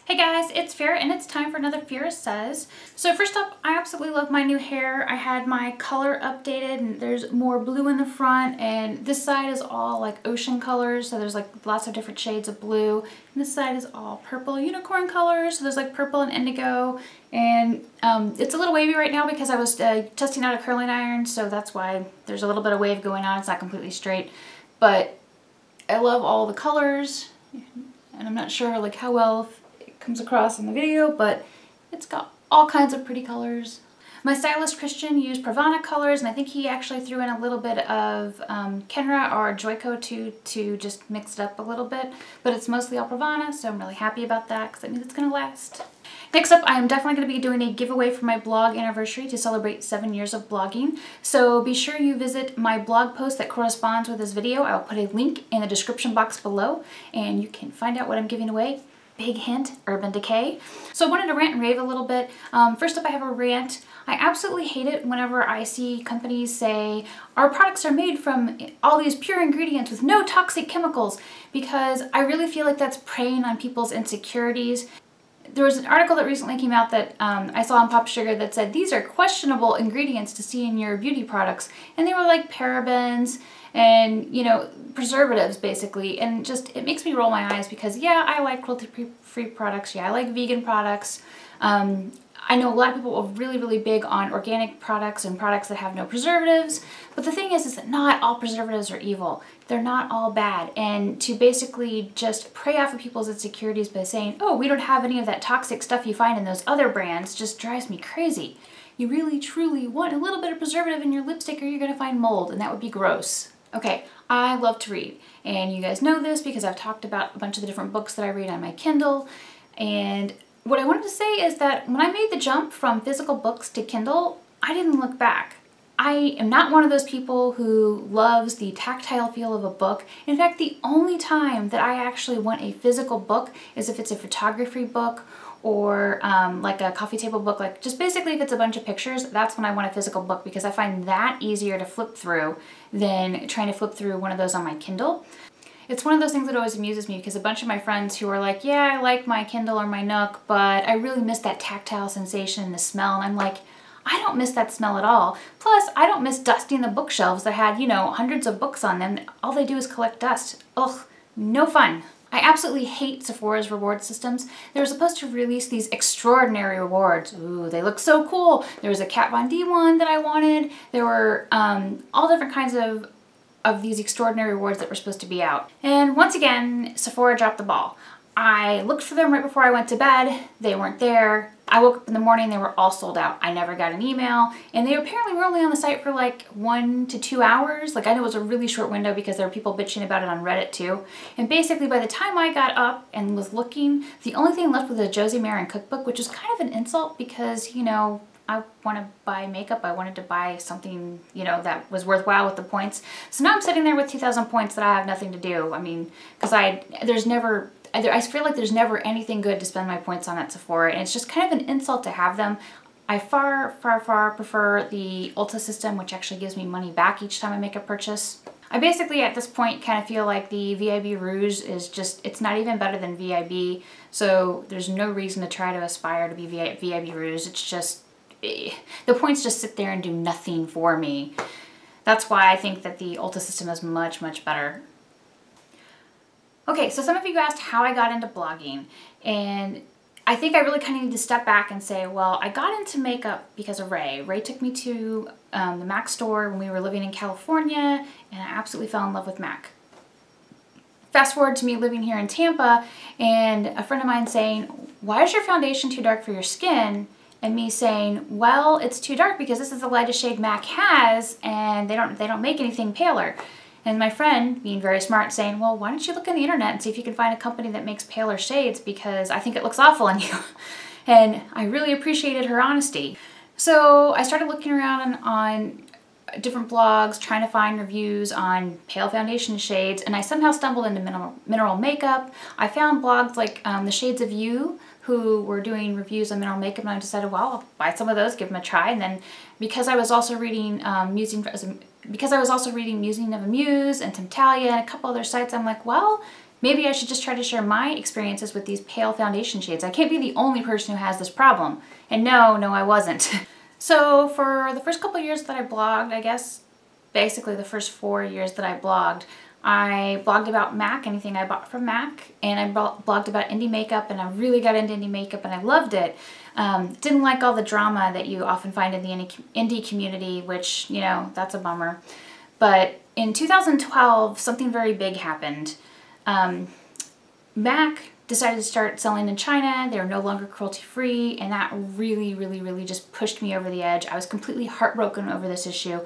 Hey guys, it's Phyrra and it's time for another Phyrra Says. So first up, I absolutely love my new hair. I had my color updated and there's more blue in the front, and this side is all like ocean colors, so there's like lots of different shades of blue. And this side is all purple unicorn colors, so there's like purple and indigo. And it's a little wavy right now because I was testing out a curling iron, so that's why there's a little bit of wave going on. It's not completely straight, but I love all the colors, and I'm not sure like how well comes across in the video, but it's got all kinds of pretty colors. My stylist Christian used Pravana colors, and I think he actually threw in a little bit of Kenra or Joico to just mix it up a little bit, but it's mostly all Pravana, so I'm really happy about that because that means it's gonna last. Next up, I am definitely going to be doing a giveaway for my blog anniversary to celebrate 7 years of blogging. So be sure you visit my blog post that corresponds with this video. I'll put a link in the description box below and you can find out what I'm giving away. Big hint, Urban Decay. So I wanted to rant and rave a little bit. First up, I have a rant. I absolutely hate it whenever I see companies say, our products are made from all these pure ingredients with no toxic chemicals, because I really feel like that's preying on people's insecurities. There was an article that recently came out that I saw on Pop Sugar that said these are questionable ingredients to see in your beauty products, and they were like parabens and, you know, preservatives basically, and just it makes me roll my eyes because yeah, I like cruelty-free products, yeah, I like vegan products. I know a lot of people are really big on organic products and products that have no preservatives, but the thing is that not all preservatives are evil. They're not all bad, and to basically just prey off of people's insecurities by saying, oh, we don't have any of that toxic stuff you find in those other brands just drives me crazy. You really truly want a little bit of preservative in your lipstick or you're gonna find mold, and that would be gross. Okay, I love to read, and you guys know this because I've talked about a bunch of the different books that I read on my Kindle, and what I wanted to say is that when I made the jump from physical books to Kindle, I didn't look back. I am not one of those people who loves the tactile feel of a book. In fact, the only time that I actually want a physical book is if it's a photography book or like a coffee table book, like just basically if it's a bunch of pictures, that's when I want a physical book because I find that easier to flip through than trying to flip through one of those on my Kindle. It's one of those things that always amuses me because a bunch of my friends who are like, yeah, I like my Kindle or my Nook, but I really miss that tactile sensation and the smell, and I'm like, I don't miss that smell at all. Plus, I don't miss dusting the bookshelves that had, you know, hundreds of books on them. All they do is collect dust. Ugh, no fun. I absolutely hate Sephora's reward systems. They were supposed to release these extraordinary rewards. Ooh, they look so cool. There was a Kat Von D one that I wanted. There were all different kinds of these extraordinary rewards that were supposed to be out. And once again, Sephora dropped the ball. I looked for them right before I went to bed. They weren't there. I woke up in the morning, they were all sold out. I never got an email, and they apparently were only on the site for like 1 to 2 hours. Like I know it was a really short window because there were people bitching about it on Reddit too. And basically by the time I got up and was looking, the only thing left was a Josie Maran cookbook, which is kind of an insult because, you know, I want to buy makeup. I wanted to buy something, you know, that was worthwhile with the points. So now I'm sitting there with 2,000 points that I have nothing to do. I mean, because I feel like there's never anything good to spend my points on at Sephora, and it's just kind of an insult to have them. I far prefer the Ulta system, which actually gives me money back each time I make a purchase. I basically at this point kind of feel like the VIB Rouge is just, it's not even better than VIB, so there's no reason to try to aspire to be VIB Rouge. It's just, the points just sit there and do nothing for me. That's why I think that the Ulta system is much better. Okay, so some of you asked how I got into blogging, and I think I really kind of need to step back and say, well, I got into makeup because of Ray. Ray took me to the MAC store when we were living in California, and I absolutely fell in love with MAC. Fast forward to me living here in Tampa, and a friend of mine saying, why is your foundation too dark for your skin? And me saying, well, it's too dark because this is the lightest shade MAC has, and they don't make anything paler. And my friend, being very smart, saying, well, why don't you look on the internet and see if you can find a company that makes paler shades, because I think it looks awful on you. And I really appreciated her honesty. So I started looking around on different blogs, trying to find reviews on pale foundation shades, and I somehow stumbled into mineral makeup. I found blogs like The Shades of You, who were doing reviews on mineral makeup, and I decided, well, I'll buy some of those, give them a try. And then because I was also reading Musing of a Muse and Temptalia and a couple other sites, I'm like, well, Maybe I should just try to share my experiences with these pale foundation shades. I can't be the only person who has this problem. And no, I wasn't. So for the first couple years that I blogged, I guess basically the first 4 years that I blogged about MAC, anything I bought from MAC, and I blogged about indie makeup, and I really got into indie makeup and I loved it. Didn't like all the drama that you often find in the indie community, which, you know, that's a bummer. But in 2012, something very big happened. MAC decided to start selling in China. They were no longer cruelty-free, and that really just pushed me over the edge. I was completely heartbroken over this issue,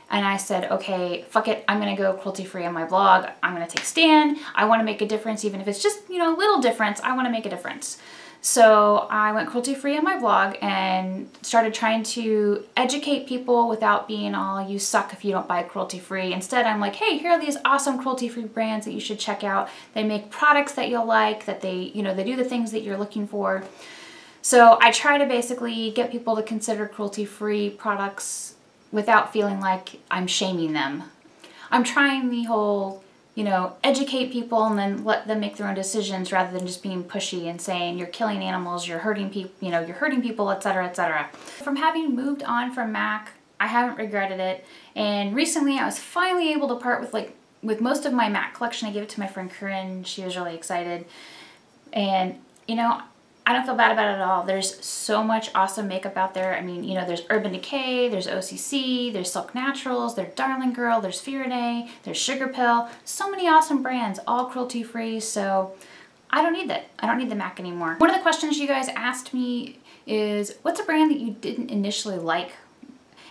and I said, okay, fuck it, I'm gonna go cruelty-free on my blog. I'm gonna take a stand. I wanna make a difference, even if it's just, you know, a little difference. I wanna make a difference. So I went cruelty-free on my blog and started trying to educate people without being all, you suck if you don't buy cruelty-free. Instead, I'm like, hey, here are these awesome cruelty-free brands that you should check out. They make products that you'll like, that they, you know, they do the things that you're looking for. So I try to basically get people to consider cruelty-free products without feeling like I'm shaming them. I'm trying the whole, you know, educate people and then let them make their own decisions rather than just being pushy and saying you're killing animals, you're hurting people, you know, you're hurting people, etc., etc. From having moved on from MAC, I haven't regretted it. And recently I was finally able to part with most of my MAC collection. I gave it to my friend Corinne. She was really excited. And, you know, I don't feel bad about it at all. There's so much awesome makeup out there. I mean, you know, there's Urban Decay, there's OCC, there's Silk Naturals, there's Darling Girl, there's Phyrra, there's Sugar Pill. So many awesome brands, all cruelty-free, so I don't need that. I don't need the MAC anymore. One of the questions you guys asked me is, what's a brand that you didn't initially like?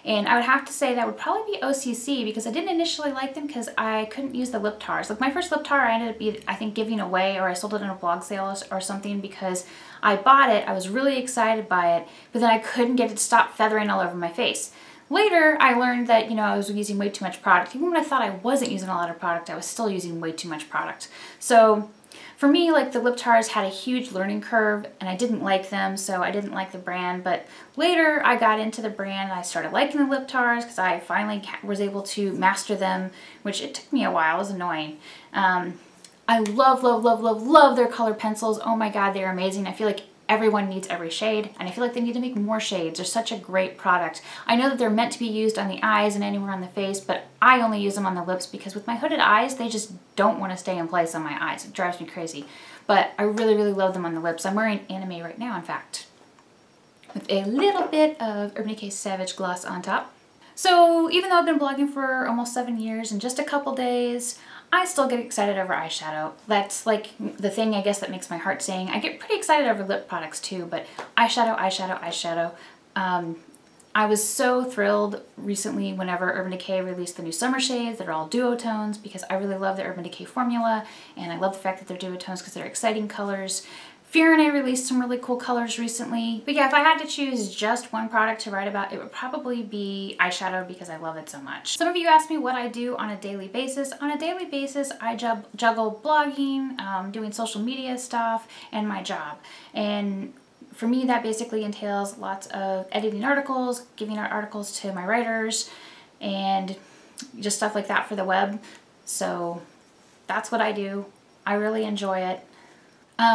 And I would have to say that would probably be OCC, because I didn't initially like them because I couldn't use the lip tars. Like my first lip tar I ended up, I think, giving away, or I sold it in a blog sale or something, because I bought it, I was really excited by it, but then I couldn't get it to stop feathering all over my face. Later, I learned that, you know, I was using way too much product. Even when I thought I wasn't using a lot of product, I was still using way too much product. So for me, like, the lip tars had a huge learning curve and I didn't like them, so I didn't like the brand. But later I got into the brand and I started liking the lip tars because I finally was able to master them, which it took me a while. It was annoying. I love their color pencils. Oh my god, they're amazing. I feel like everyone needs every shade, and I feel like they need to make more shades. They're such a great product. I know that they're meant to be used on the eyes and anywhere on the face, but I only use them on the lips because with my hooded eyes, they just don't want to stay in place on my eyes. It drives me crazy. But I really love them on the lips. I'm wearing Anime right now, in fact, with a little bit of Urban Decay Savage Gloss on top. So even though I've been blogging for almost 7 years, in just a couple days, I still get excited over eyeshadow. That's like the thing, I guess, that makes my heart sing. I get pretty excited over lip products too, but eyeshadow. I was so thrilled recently whenever Urban Decay released the new summer shades that are all duotones, because I really love the Urban Decay formula, and I love the fact that they're duotones because they're exciting colors. Phyrra released some really cool colors recently. But yeah, if I had to choose just one product to write about, it would probably be eyeshadow because I love it so much. Some of you asked me what I do on a daily basis. On a daily basis, I juggle blogging, doing social media stuff, and my job. And for me, that basically entails lots of editing articles, giving out articles to my writers, and just stuff like that for the web. So that's what I do. I really enjoy it.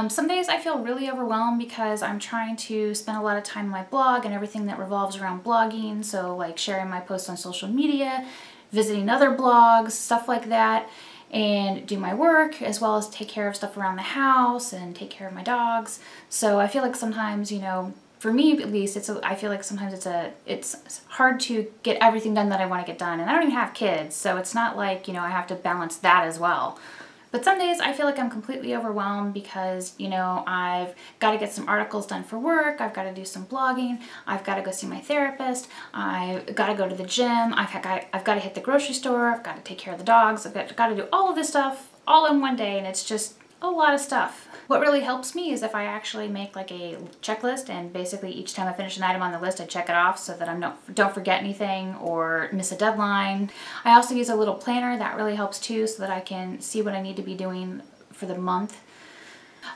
Some days I feel really overwhelmed because I'm trying to spend a lot of time on my blog and everything that revolves around blogging, so like sharing my posts on social media, visiting other blogs, stuff like that, and do my work, as well as take care of stuff around the house and take care of my dogs. So I feel like sometimes, you know, for me at least, I feel like sometimes it's hard to get everything done that I want to get done, and I don't even have kids, so it's not like, you know, I have to balance that as well. But some days I feel like I'm completely overwhelmed because, you know, I've got to get some articles done for work, I've got to do some blogging, I've got to go see my therapist, I've got to go to the gym, I've got to hit the grocery store, I've got to take care of the dogs, I've got to do all of this stuff all in one day, and it's just a lot of stuff. What really helps me is if I actually make like a checklist, and basically each time I finish an item on the list I check it off so that I don't forget anything or miss a deadline. I also use a little planner. That really helps too, so that I can see what I need to be doing for the month.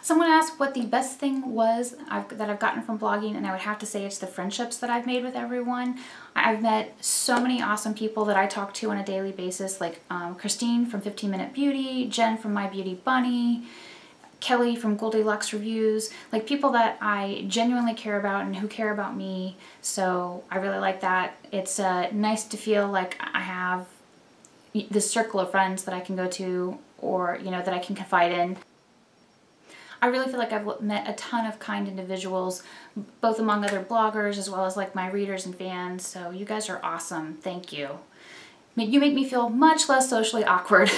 Someone asked what the best thing was that I've gotten from blogging, and I would have to say it's the friendships that I've made with everyone. I've met so many awesome people that I talk to on a daily basis, like Christine from 15 Minute Beauty, Jen from My Beauty Bunny, Kelly from Goldilocks Reviews, like people that I genuinely care about and who care about me. So I really like that. It's nice to feel like I have this circle of friends that I can go to, or that I can confide in. I really feel like I've met a ton of kind individuals, both among other bloggers as well as like my readers and fans. So you guys are awesome. Thank you. You make me feel much less socially awkward.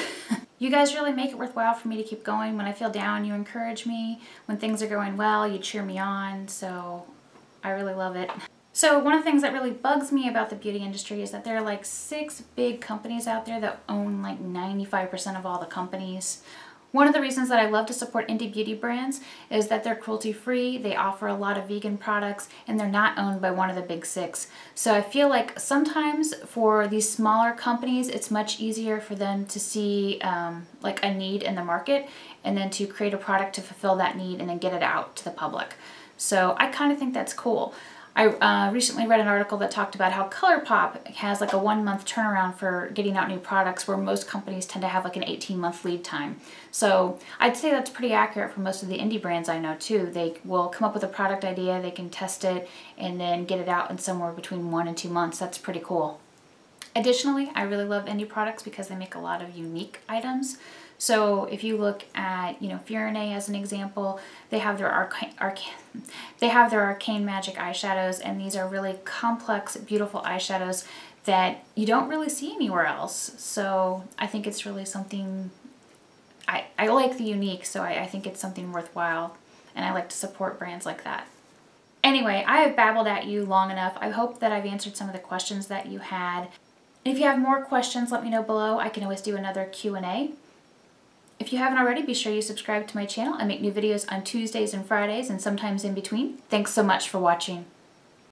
You guys really make it worthwhile for me to keep going. When I feel down, you encourage me. When things are going well, you cheer me on. So I really love it. So one of the things that really bugs me about the beauty industry is that there are like 6 big companies out there that own like 95% of all the companies. One of the reasons that I love to support indie beauty brands is that they're cruelty-free, they offer a lot of vegan products, and they're not owned by one of the big 6. So I feel like sometimes for these smaller companies, it's much easier for them to see like a need in the market and then to create a product to fulfill that need and then get it out to the public. So I kind of think that's cool. I recently read an article that talked about how ColourPop has like a 1-month turnaround for getting out new products, where most companies tend to have like an 18-month lead time. So I'd say that's pretty accurate for most of the indie brands I know too. They will come up with a product idea, they can test it, and then get it out in somewhere between 1 and 2 months. That's pretty cool. Additionally, I really love indie products because they make a lot of unique items. So if you look at, Phyrra as an example, they have their arcane magic eyeshadows, and these are really complex, beautiful eyeshadows that you don't really see anywhere else. So I think it's really something, I like the unique, so I think it's something worthwhile, and I like to support brands like that. Anyway, I have babbled at you long enough. I hope that I've answered some of the questions that you had. If you have more questions, let me know below. I can always do another Q&A. If you haven't already, be sure you subscribe to my channel. I make new videos on Tuesdays and Fridays and sometimes in between. Thanks so much for watching.